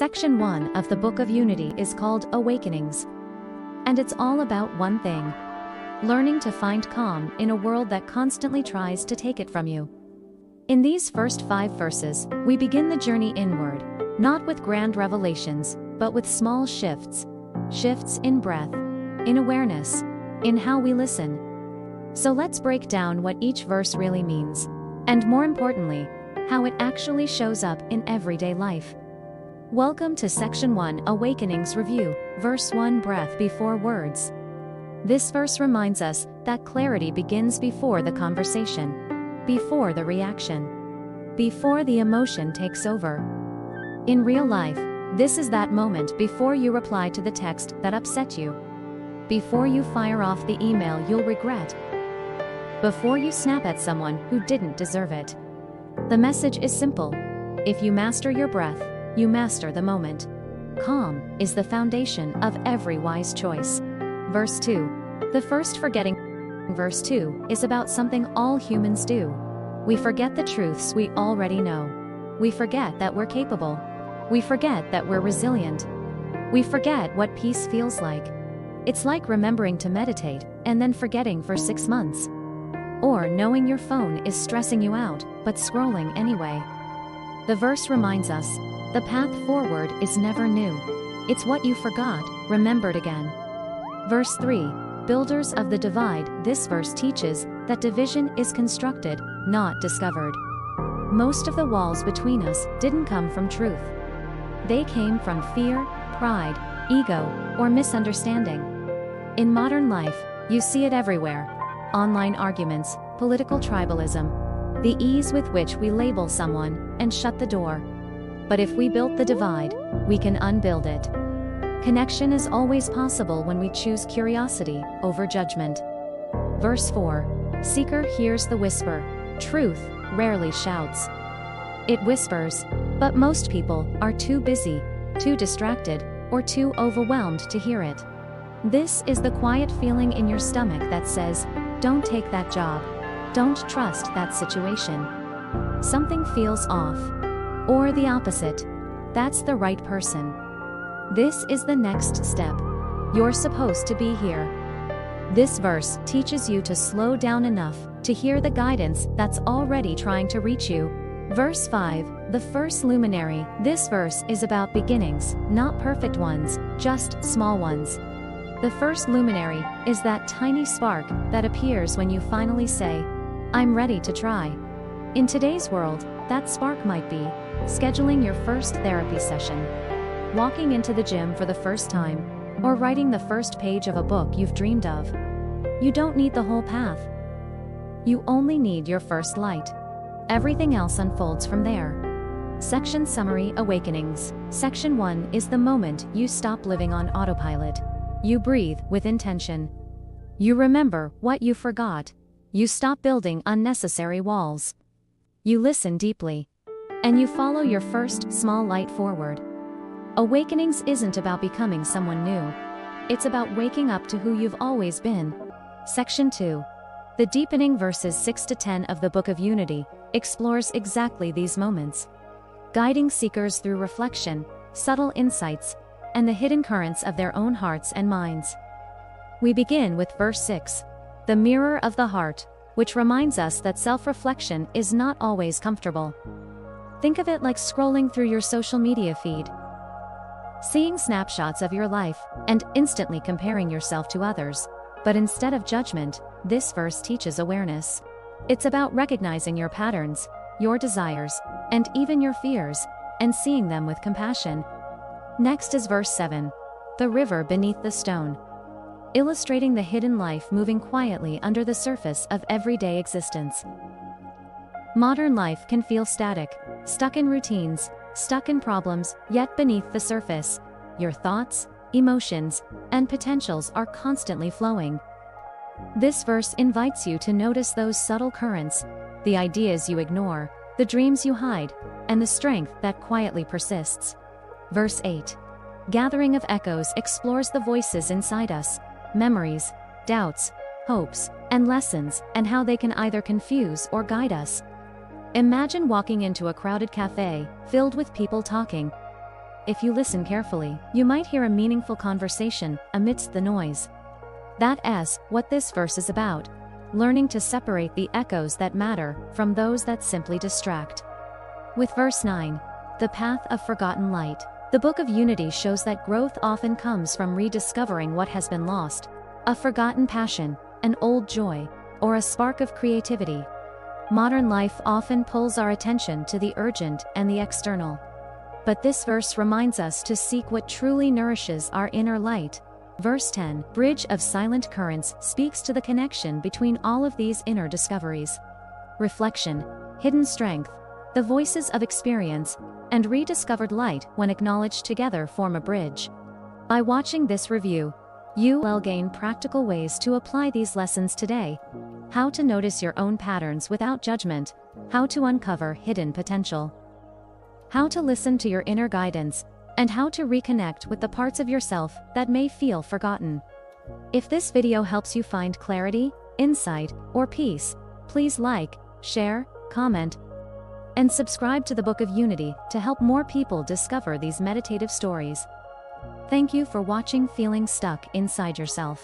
Section 1 of the Book of Unity is called Awakenings. And it's all about one thing: learning to find calm in a world that constantly tries to take it from you. In these first 5 verses, we begin the journey inward, not with grand revelations, but with small shifts. Shifts in breath, in awareness, in how we listen. So let's break down what each verse really means, and more importantly, how it actually shows up in everyday life. Welcome to Section 1 Awakenings Review, Verse 1 Breath Before Words. This verse reminds us that clarity begins before the conversation, before the reaction, before the emotion takes over. In real life, this is that moment before you reply to the text that upset you, before you fire off the email you'll regret, before you snap at someone who didn't deserve it. The message is simple: if you master your breath, you master the moment. Calm is the foundation of every wise choice. Verse 2. The first forgetting. Verse 2 is about something all humans do. We forget the truths we already know. We forget that we're capable. We forget that we're resilient. We forget what peace feels like. It's like remembering to meditate and then forgetting for 6 months. Or knowing your phone is stressing you out, but scrolling anyway. The verse reminds us, the path forward is never new. It's what you forgot, remembered again. Verse 3, Builders of the Divide. This verse teaches that division is constructed, not discovered. Most of the walls between us didn't come from truth. They came from fear, pride, ego, or misunderstanding. In modern life, you see it everywhere. Online arguments, political tribalism, the ease with which we label someone and shut the door. But if we built the divide, we can unbuild it. Connection is always possible when we choose curiosity over judgment. Verse 4. Seeker hears the whisper. Truth rarely shouts. It whispers, but most people are too busy, too distracted, or too overwhelmed to hear it. This is the quiet feeling in your stomach that says, don't take that job. Don't trust that situation. Something feels off. Or the opposite. That's the right person. This is the next step. You're supposed to be here. This verse teaches you to slow down enough to hear the guidance that's already trying to reach you. Verse 5, the first luminary. This verse is about beginnings, not perfect ones, just small ones. The first luminary is that tiny spark that appears when you finally say, I'm ready to try. In today's world, that spark might be scheduling your first therapy session, walking into the gym for the first time, or writing the first page of a book you've dreamed of. You don't need the whole path. You only need your first light. Everything else unfolds from there. Section Summary Awakenings. Section 1 is the moment you stop living on autopilot. You breathe with intention. You remember what you forgot. You stop building unnecessary walls. You listen deeply. And you follow your first small light forward. Awakenings isn't about becoming someone new. It's about waking up to who you've always been. Section 2. The deepening. Verses 6 to 10 of the Book of Unity explores exactly these moments, guiding seekers through reflection, subtle insights, and the hidden currents of their own hearts and minds. We begin with verse 6, the mirror of the heart, which reminds us that self-reflection is not always comfortable. Think of it like scrolling through your social media feed, seeing snapshots of your life, and instantly comparing yourself to others. But instead of judgment, this verse teaches awareness. It's about recognizing your patterns, your desires, and even your fears, and seeing them with compassion. Next is verse 7, the river beneath the stone, illustrating the hidden life moving quietly under the surface of everyday existence. Modern life can feel static, stuck in routines, stuck in problems, yet beneath the surface, your thoughts, emotions, and potentials are constantly flowing. This verse invites you to notice those subtle currents, the ideas you ignore, the dreams you hide, and the strength that quietly persists. Verse 8. Gathering of Echoes explores the voices inside us, memories, doubts, hopes, and lessons, and how they can either confuse or guide us. Imagine walking into a crowded cafe, filled with people talking. if you listen carefully, you might hear a meaningful conversation amidst the noise. That's what this verse is about. Learning to separate the echoes that matter from those that simply distract. With verse 9, the path of forgotten light. The Book of Unity shows that growth often comes from rediscovering what has been lost. A forgotten passion, an old joy, or a spark of creativity. Modern life often pulls our attention to the urgent and the external. But this verse reminds us to seek what truly nourishes our inner light. Verse 10, Bridge of Silent Currents, speaks to the connection between all of these inner discoveries. Reflection, hidden strength, the voices of experience, and rediscovered light when acknowledged together form a bridge. By watching this review, you will gain practical ways to apply these lessons today. How to notice your own patterns without judgment, how to uncover hidden potential, how to listen to your inner guidance, and how to reconnect with the parts of yourself that may feel forgotten. If this video helps you find clarity, insight, or peace, please like, share, comment, and subscribe to the Book of Unity to help more people discover these meditative stories. Thank you for watching Feeling Stuck Inside Yourself.